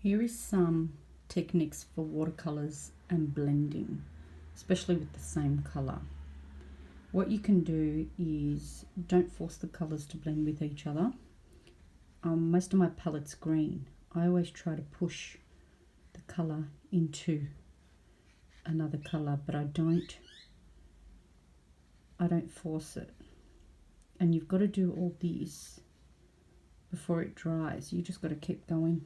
Here is some techniques for watercolors and blending, especially with the same color. What you can do is don't force the colors to blend with each other. Most of my palette's green. I always try to push the color into another color, but I don't force it. And you've got to do all these before it dries. You just got to keep going,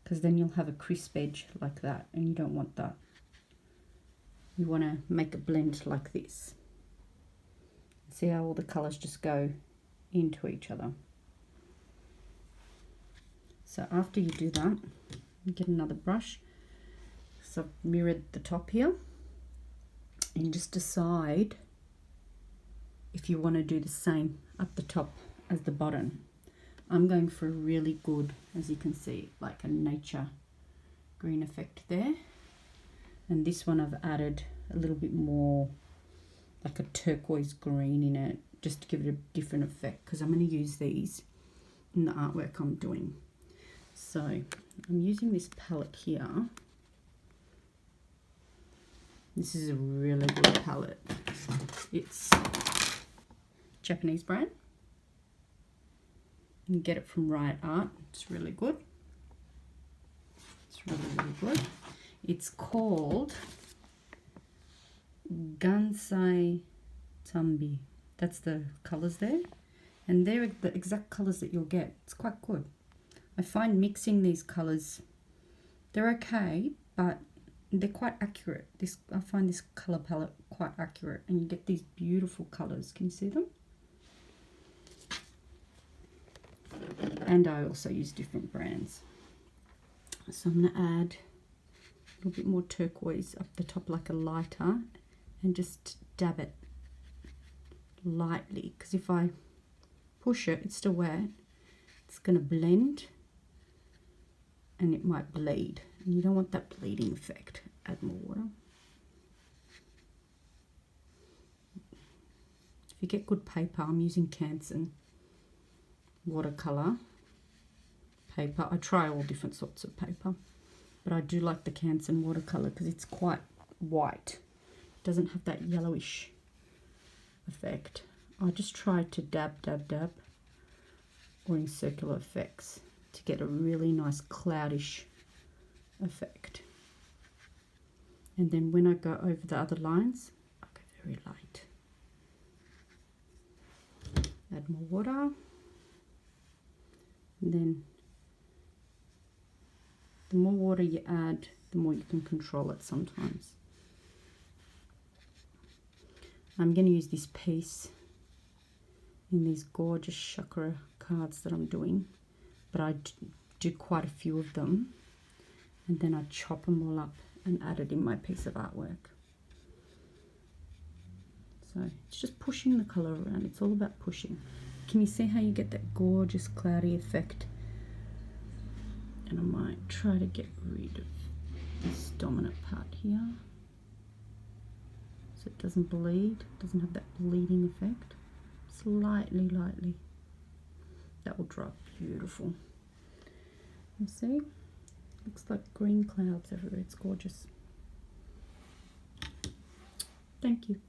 because then you'll have a crisp edge like that, and you don't want that. You want to make a blend like this. See how all the colors just go into each other. So after you do that, you get another brush. So I've mirrored the top here, and just decide if you want to do the same up the top as the bottom. I'm going for a really good, as you can see, like a nature green effect there. And this one I've added a little bit more like a turquoise green in it, just to give it a different effect, because I'm going to use these in the artwork I'm doing. So I'm using this palette here. This is a really good palette. It's Japanese brand. You can get it from Riot Art. It's really good. It's really, really good. It's called Gansai. That's the colours there. And they're the exact colours that you'll get. It's quite good. I find mixing these colours, they're okay, but they're quite accurate. I find this colour palette quite accurate, and you get these beautiful colours. Can you see them? And I also use different brands. So I'm going to add a little bit more turquoise up the top, like a lighter, and just dab it lightly, because if I push it, it's still wet, it's going to blend and it might bleed, and you don't want that bleeding effect. Add more water. If you get good paper, I'm using Canson watercolor paper. I try all different sorts of paper, but I do like the Canson watercolor because it's quite white. It doesn't have that yellowish effect. I just try to dab, or in circular effects to get a really nice cloudish effect. And then when I go over the other lines, I go very light. Add more water. And then the more water you add, the more you can control it sometimes. I'm going to use this piece in these gorgeous chakra cards that I'm doing, but I do quite a few of them, and then I chop them all up and add it in my piece of artwork. So it's just pushing the colour around. It's all about pushing. Can you see how you get that gorgeous cloudy effect? And I might try to get rid of this dominant part here, so it doesn't bleed, doesn't have that bleeding effect. Slightly, lightly. That will dry beautiful. You see? Looks like green clouds everywhere. It's gorgeous. Thank you.